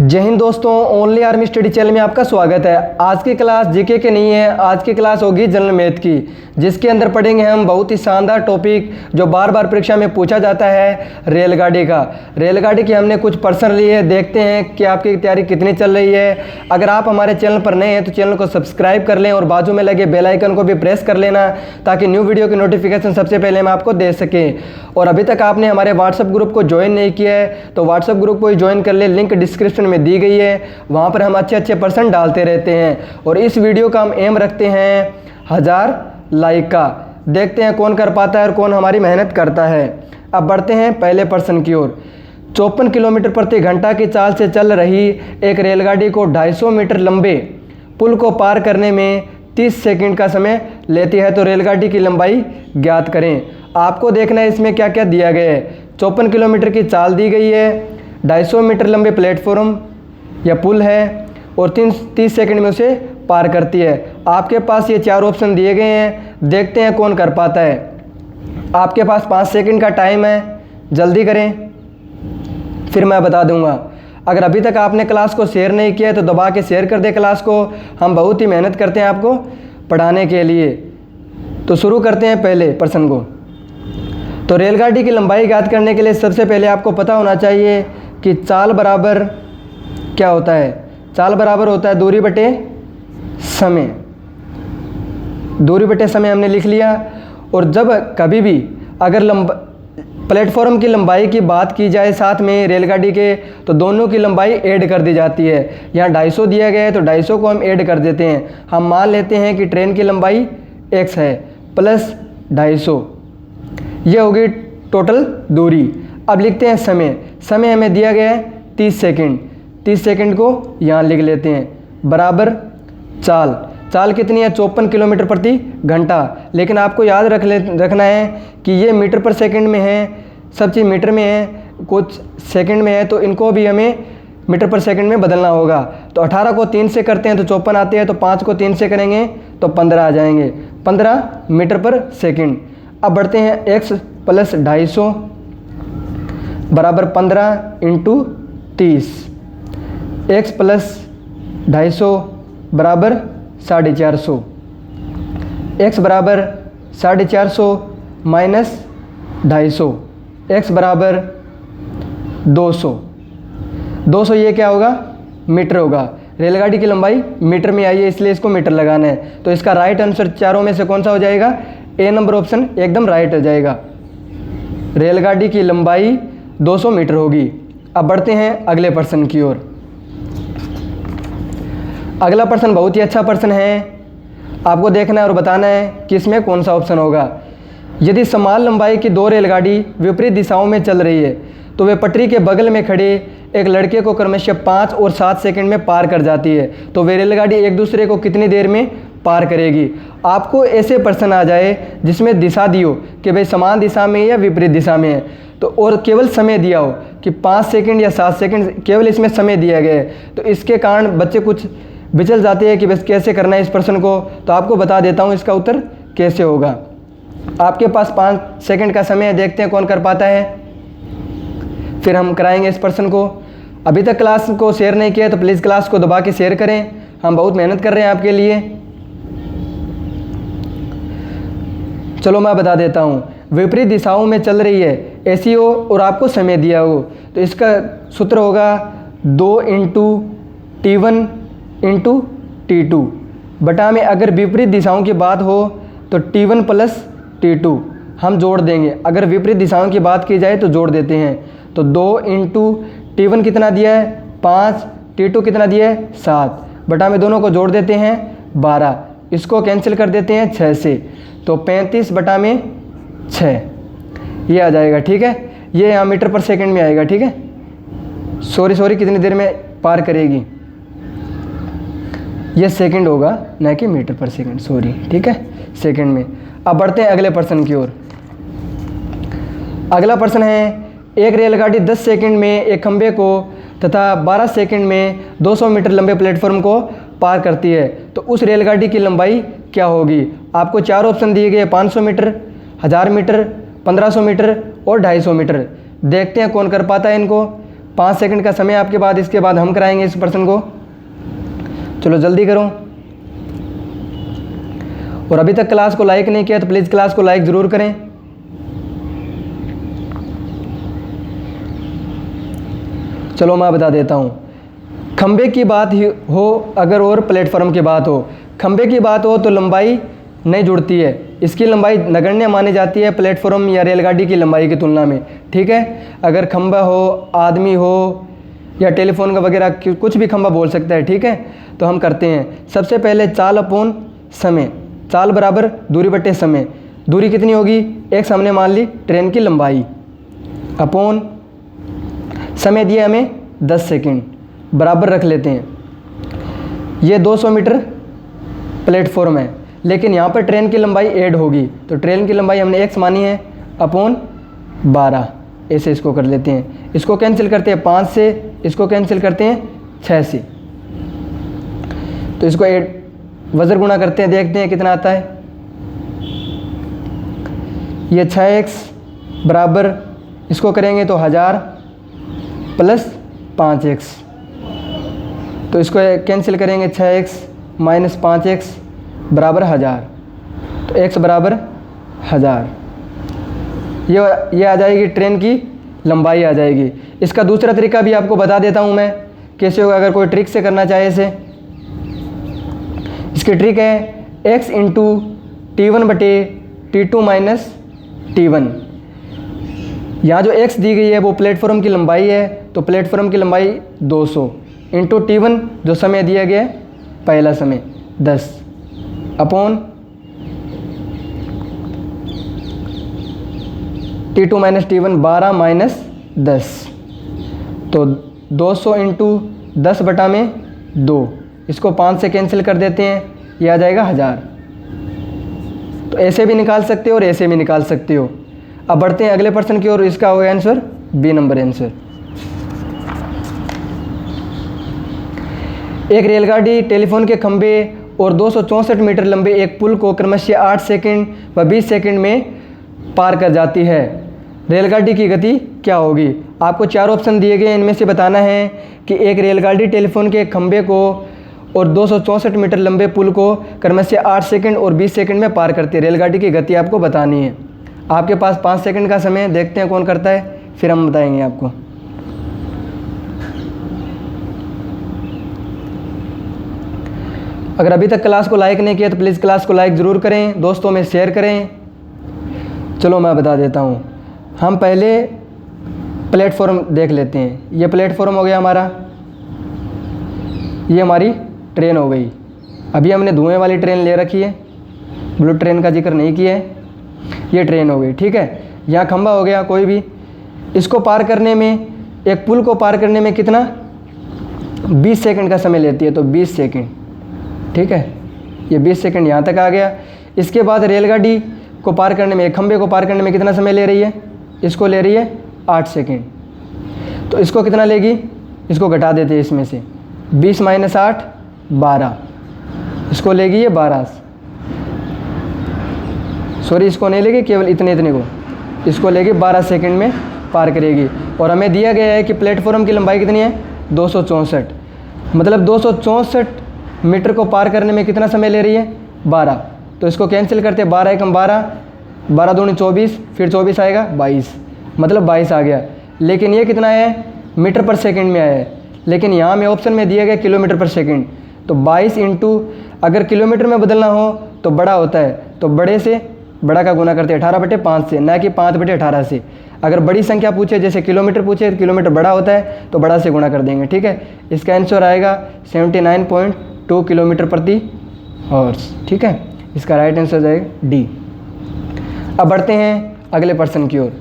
जय हिंद दोस्तों, only army study channel में आपका स्वागत है। आज की क्लास जीके की नहीं है, आज की क्लास होगी जनरल मैथ की, जिसके अंदर पढ़ेंगे हम बहुत ही शानदार टॉपिक जो बार बार परीक्षा में पूछा जाता है, रेलगाड़ी का। रेलगाड़ी की हमने कुछ प्रश्न लिए, देखते हैं कि आपकी तैयारी कितनी चल रही है। अगर आप हमारे चैनल पर नए हैं तो चैनल को सब्सक्राइब कर लें और बाजू में लगे बेल आइकन को भी प्रेस कर लेना, ताकि न्यू वीडियो की नोटिफिकेशन सबसे पहले हम आपको दे सकें। और अभी तक आपने हमारे व्हाट्सएप ग्रुप को ज्वाइन नहीं किया है तो व्हाट्सएप ग्रुप को ही ज्वाइन कर ले, लिंक डिस्क्रिप्शन में दी गई है। वहाँ पर हम अच्छे अच्छे प्रश्न डालते रहते हैं और इस वीडियो का हम एम रखते हैं 1000 लाइक का। देखते हैं कौन कर पाता है और कौन हमारी मेहनत करता है। अब बढ़ते हैं पहले प्रश्न की ओर। 54 किलोमीटर प्रति घंटा की चाल से चल रही एक रेलगाड़ी को 250 मीटर लंबे पुल को पार करने में 30 सेकंड का समय लेती है, तो रेलगाड़ी की लंबाई ज्ञात करें। आपको देखना है इसमें क्या क्या दिया गया है। 54 किलोमीटर की चाल दी गई है, 250 मीटर लंबे प्लेटफॉर्म या पुल है और 30 सेकंड में उसे पार करती है। आपके पास ये 4 ऑप्शन दिए गए हैं, देखते हैं कौन कर पाता है। आपके पास 5 सेकंड का टाइम है, जल्दी करें फिर मैं बता दूंगा। अगर अभी तक आपने क्लास को शेयर नहीं किया है तो दबा के शेयर कर दे क्लास को। हम बहुत ही मेहनत करते हैं आपको पढ़ाने के लिए। तो शुरू करते हैं पहले प्रश्न को। तो रेलगाड़ी की लंबाई ज्ञात करने के लिए सबसे पहले आपको पता होना चाहिए कि चाल बराबर क्या होता है। चाल बराबर होता है दूरी बटे समय। दूरी बटे समय हमने लिख लिया। और जब कभी भी अगर प्लेटफॉर्म की लंबाई की बात की जाए साथ में रेलगाड़ी के, तो दोनों की लंबाई ऐड कर दी जाती है। यहाँ 250 दिया गया है तो 250 को हम ऐड कर देते हैं। हम मान लेते हैं कि ट्रेन की लंबाई x है प्लस 250, ये होगी टोटल दूरी। अब लिखते हैं समय। समय हमें दिया गया है 30 सेकंड। 30 सेकंड को यहाँ लिख लेते हैं बराबर चाल। चाल कितनी है? 54 किलोमीटर प्रति घंटा। लेकिन आपको याद रखना है कि ये मीटर पर सेकंड में है, सब चीज़ मीटर में है, कुछ सेकंड में है, तो इनको भी हमें मीटर पर सेकंड में बदलना होगा। तो 18 को 3 से करते हैं तो 54 आते हैं, तो 5 को 3 से करेंगे तो 15 आ जाएंगे, 15 मीटर पर सेकंड। अब बढ़ते हैं x प्लस 250 बराबर 15 इंटू 30। x प्लस 250 बराबर 450। x बराबर 450 माइनस 250, x बराबर 200। 200 ये क्या होगा? मीटर होगा। रेलगाड़ी की लंबाई मीटर में आई है इसलिए इसको मीटर लगाना है। तो इसका राइट आंसर चारों में से कौन सा हो जाएगा? ए नंबर ऑप्शन एकदम राइट हो जाएगा। रेलगाड़ी की लंबाई 200 मीटर होगी। अब बढ़ते हैं अगले प्रश्न की ओर। अगला प्रश्न बहुत ही अच्छा प्रश्न है। आपको देखना है और बताना है कि इसमें कौन सा ऑप्शन होगा। यदि समान लंबाई की 2 रेलगाड़ी विपरीत दिशाओं में चल रही है तो वे पटरी के बगल में खड़े एक लड़के को क्रमशः 5 और 7 सेकंड में पार कर जाती है, तो वे रेलगाड़ी एक दूसरे को कितनी देर में पार करेगी। आपको ऐसे प्रश्न आ जाए जिसमें दिशा दी हो कि भाई समान दिशा में या विपरीत दिशा में है, तो और केवल समय दिया हो कि 5 सेकंड या 7 सेकंड, केवल इसमें समय दिया गया है, तो इसके कारण बच्चे कुछ विचल जाते हैं कि बस कैसे करना है इस प्रश्न को। तो आपको बता देता हूँ इसका उत्तर कैसे होगा। आपके पास 5 सेकंड का समय है, देखते हैं कौन कर पाता है, फिर हम कराएंगे इस प्रश्न को। अभी तक क्लास को शेयर नहीं किया तो प्लीज़ क्लास को दबा के शेयर करें, हम बहुत मेहनत कर रहे हैं आपके लिए। चलो मैं बता देता हूँ। विपरीत दिशाओं में चल रही है ऐसी हो और आपको समय दिया हो, तो इसका सूत्र होगा 2 इंटू T1 इंटू T2 बटा में अगर विपरीत दिशाओं की बात हो तो T1 प्लस T2 हम जोड़ देंगे। अगर विपरीत दिशाओं की बात की जाए तो जोड़ देते हैं। तो 2 इंटू T1 कितना दिया है 5, T2 कितना दिया है 7, बटा में दोनों को जोड़ देते हैं 12, इसको कैंसिल कर देते हैं 6 से, तो 35 बटा में 6 ये आ जाएगा। ठीक है, ये यहाँ मीटर पर सेकंड में आएगा। ठीक है, सॉरी कितनी देर में पार करेगी, ये सेकंड होगा न कि मीटर पर सेकंड, सॉरी। ठीक है, सेकंड में। अब बढ़ते हैं अगले प्रश्न की ओर। अगला प्रश्न है, एक रेलगाड़ी 10 सेकंड में एक खंभे को तथा 12 सेकंड में 200 मीटर लंबे प्लेटफॉर्म को पार करती है, तो उस रेलगाड़ी की लंबाई क्या होगी। आपको 4 ऑप्शन दिए गए, 500 मीटर, 1000 मीटर, 1500 मीटर और 250 मीटर। देखते हैं कौन कर पाता है इनको। 5 सेकंड का समय आपके बाद, इसके बाद हम कराएंगे इस प्रश्न को। चलो जल्दी करो। और अभी तक क्लास को लाइक नहीं किया तो प्लीज़ क्लास को लाइक ज़रूर करें। चलो मैं बता देता हूँ। खंबे की बात ही हो अगर और प्लेटफॉर्म की बात हो, खंबे की बात हो तो लंबाई नहीं जुड़ती है, इसकी लंबाई नगण्य मानी जाती है प्लेटफॉर्म या रेलगाड़ी की लंबाई की तुलना में। ठीक है, अगर खंबा हो, आदमी हो या टेलीफोन का वगैरह कुछ भी खंबा बोल सकता है। ठीक है, तो हम करते हैं। सबसे पहले चाल अपोन समय, चाल बराबर दूरी बटे समय। दूरी कितनी होगी, एक हमने मान ली ट्रेन की लंबाई, अपोन समय दिया हमें 10 सेकंड, बराबर रख लेते हैं। ये 200 मीटर प्लेटफॉर्म है, लेकिन यहाँ पर ट्रेन की लंबाई ऐड होगी, तो ट्रेन की लंबाई हमने x मानी है अपोन 12, ऐसे इसको कर लेते हैं। इसको कैंसिल करते हैं 5 से, इसको कैंसिल करते हैं 6 से, तो इसको ऐड वजर गुणा करते हैं, देखते हैं कितना आता है। ये 6x बराबर, इसको करेंगे तो 1000 प्लस 5x, तो इसको कैंसिल करेंगे 6x माइनस 5x बराबर 1000, तो x बराबर 1000। ये आ जाएगी ट्रेन की लंबाई आ जाएगी। इसका दूसरा तरीका भी आपको बता देता हूँ मैं कैसे होगा, अगर कोई ट्रिक से करना चाहे इसे। इसकी ट्रिक है x इंटू T1 बटे T2 माइनस T1। यहाँ जो x दी गई है वो प्लेटफॉर्म की लंबाई है, तो प्लेटफॉर्म की लंबाई 200 इंटू T1 जो समय दिया गया है, पहला समय 10 upon T2 minus T1 12 minus 10, तो 200 इंटू 10 बटा में 2, इसको 5 से कैंसिल कर देते हैं, ये आ जाएगा 1000। तो ऐसे भी निकाल सकते हो और ऐसे भी निकाल सकते हो। अब बढ़ते हैं अगले प्रश्न की ओर। इसका होगा आंसर बी नंबर आंसर। एक रेलगाड़ी टेलीफोन के खंभे और 264 मीटर लंबे एक पुल को क्रमशः 8 सेकंड व 20 सेकंड में पार कर जाती है। रेलगाड़ी की गति क्या होगी? आपको 4 ऑप्शन दिए गए, इनमें से बताना है कि एक रेलगाड़ी टेलीफोन के खंभे को और 264 मीटर लंबे पुल को क्रमशः 8 सेकंड और 20 सेकंड में पार करती है। रेलगाड़ी की गति आपको बतानी है। आपके पास 5 सेकंड का समय, देखते हैं कौन करता है, फिर हम बताएंगे आपको। अगर अभी तक क्लास को लाइक नहीं किया तो प्लीज़ क्लास को लाइक ज़रूर करें, दोस्तों में शेयर करें। चलो मैं बता देता हूँ। हम पहले प्लेटफॉर्म देख लेते हैं। ये प्लेटफॉर्म हो गया हमारा, ये हमारी ट्रेन हो गई। अभी हमने धुएं वाली ट्रेन ले रखी है, ब्लू ट्रेन का जिक्र नहीं किया है। ये ट्रेन हो गई, ठीक है। यहाँ खंबा हो गया कोई भी। इसको पार करने में, एक पुल को पार करने में कितना 20 सेकंड का समय लेती है, तो 20 सेकंड, ठीक है। ये 20 सेकंड यहाँ तक आ गया। इसके बाद रेलगाड़ी को पार करने में, एक खंबे को पार करने में कितना समय ले रही है? इसको ले रही है 8 सेकंड। तो इसको कितना लेगी? इसको घटा देते हैं इसमें से, 20 माइनस 8 12, इसको लेगी ये 12, सॉरी इसको नहीं लेगी, केवल इतने को, इसको लेगी 12 सेकंड में पार करेगी। और हमें दिया गया है कि प्लेटफॉर्म की लंबाई कितनी है? 264, मतलब 264 मीटर को पार करने में कितना समय ले रही है? 12। तो इसको कैंसिल करते हैं, 12 एकम 12, 12 दूनी 24, फिर 24 आएगा 22, मतलब 22 आ गया। लेकिन ये कितना है? मीटर पर सेकंड में आया है, लेकिन यहाँ में ऑप्शन में दिया गया किलोमीटर पर सेकंड। तो 22 इंटू, अगर किलोमीटर में बदलना हो तो बड़ा होता है, तो बड़े से बड़ा का गुना करते हैं 18/5 से, ना कि 5/18 से। अगर बड़ी संख्या पूछे, जैसे किलोमीटर पूछे, किलोमीटर बड़ा होता है तो बड़ा से गुणा कर देंगे, ठीक है। इसका आंसर आएगा 79.2 किलोमीटर प्रति हॉर्स, ठीक है। इसका राइट आंसर जाएगा डी। अब बढ़ते हैं अगले प्रश्न की ओर।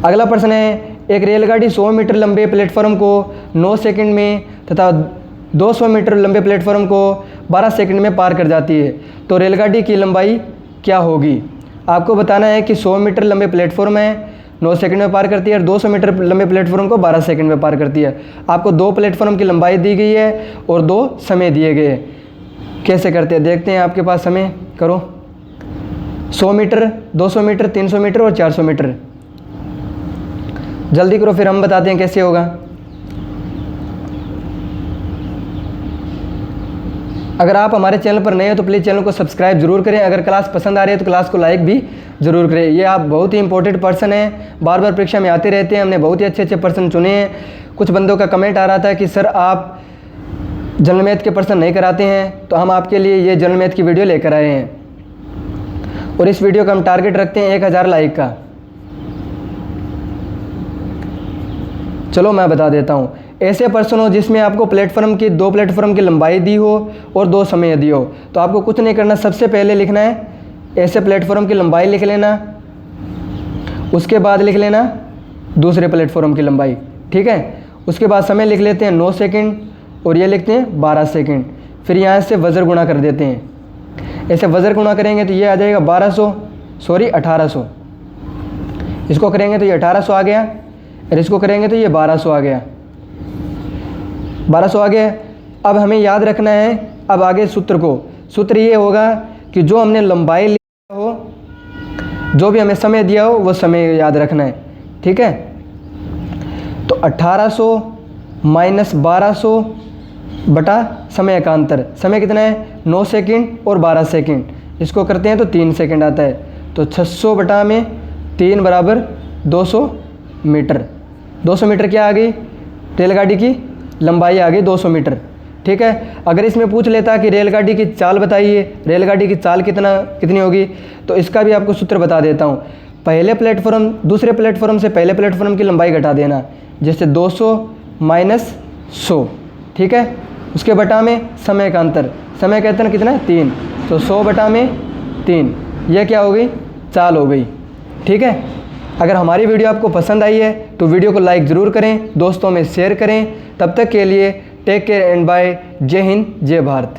अगला प्रश्न है, एक रेलगाड़ी 100 मीटर लंबे प्लेटफॉर्म को 9 सेकंड में तथा 200 मीटर लंबे प्लेटफॉर्म को 12 सेकंड में पार कर जाती है, तो रेलगाड़ी की लंबाई क्या होगी? आपको बताना है कि 100 मीटर लंबे प्लेटफॉर्म है, 9 सेकंड में पार करती है, और 200 मीटर लंबे प्लेटफॉर्म को 12 सेकंड में पार करती है। आपको 2 प्लेटफॉर्म की लंबाई दी गई है और 2 समय दिए गए हैं। कैसे करते हैं देखते हैं। आपके पास समय, करो। 100 मीटर, 200 मीटर, 300 मीटर और 400 मीटर। जल्दी करो, फिर हम बताते हैं कैसे होगा। अगर आप हमारे चैनल पर नए हो तो प्लीज़ चैनल को सब्सक्राइब जरूर करें। अगर क्लास पसंद आ रही है तो क्लास को लाइक भी जरूर करें। ये आप बहुत ही इंपॉर्टेंट पर्सन हैं, बार बार परीक्षा में आते रहते हैं। हमने बहुत ही अच्छे अच्छे पर्सन चुने हैं। कुछ बंदों का कमेंट आ रहा था कि सर आप जनरल मैथ के पर्सन नहीं कराते हैं, तो हम आपके लिए ये जनरल मैथ की वीडियो लेकर आए हैं। और इस वीडियो का हम टारगेट रखते हैं 1000 लाइक का। चलो मैं बता देता हूँ। ऐसे पर्सन हो जिसमें आपको दो प्लेटफॉर्म की लंबाई दी हो और 2 समय दी हो, तो आपको कुछ नहीं करना। सबसे पहले लिखना है ऐसे प्लेटफॉर्म की लंबाई लिख लेना, उसके बाद लिख लेना दूसरे प्लेटफॉर्म की लंबाई, ठीक है। उसके बाद समय लिख लेते हैं 9 सेकंड और ये लिखते हैं 12 सेकंड। फिर यहाँ से वज़र गुणा कर देते हैं। ऐसे वज़र गुणा करेंगे तो ये आ जाएगा 1800। इसको करेंगे तो ये 1800 आ गया, और इसको करेंगे तो ये 1200 आ गया। 1200 आ गया। अब हमें याद रखना है अब आगे सूत्र ये होगा कि जो हमने लंबाई लिया हो, जो भी हमें समय दिया हो, वो समय याद रखना है, ठीक है। तो 1800 माइनस 1200 बटा समय का अंतर। समय कितना है? 9 सेकंड और 12 सेकंड। इसको करते हैं तो 3 सेकंड आता है। तो 600 बटा में 3 बराबर 200 मीटर। 200 मीटर क्या आ गई? रेलगाड़ी की लंबाई आ गई 200 मीटर, ठीक है। अगर इसमें पूछ लेता कि रेलगाड़ी की चाल बताइए, रेलगाड़ी की चाल कितनी होगी, तो इसका भी आपको सूत्र बता देता हूँ। दूसरे प्लेटफॉर्म से पहले प्लेटफॉर्म की लंबाई घटा देना, जैसे 200 माइनस 100, ठीक है। उसके बटा में समय का अंतर, समय का अंतर कितना है? 3, तो 100 बटा में 3, यह क्या हो गई? चाल हो गई, ठीक है। अगर हमारी वीडियो आपको पसंद आई है तो वीडियो को लाइक ज़रूर करें, दोस्तों में शेयर करें। तब तक के लिए टेक केयर एंड बाय। जय हिंद, जय भारत।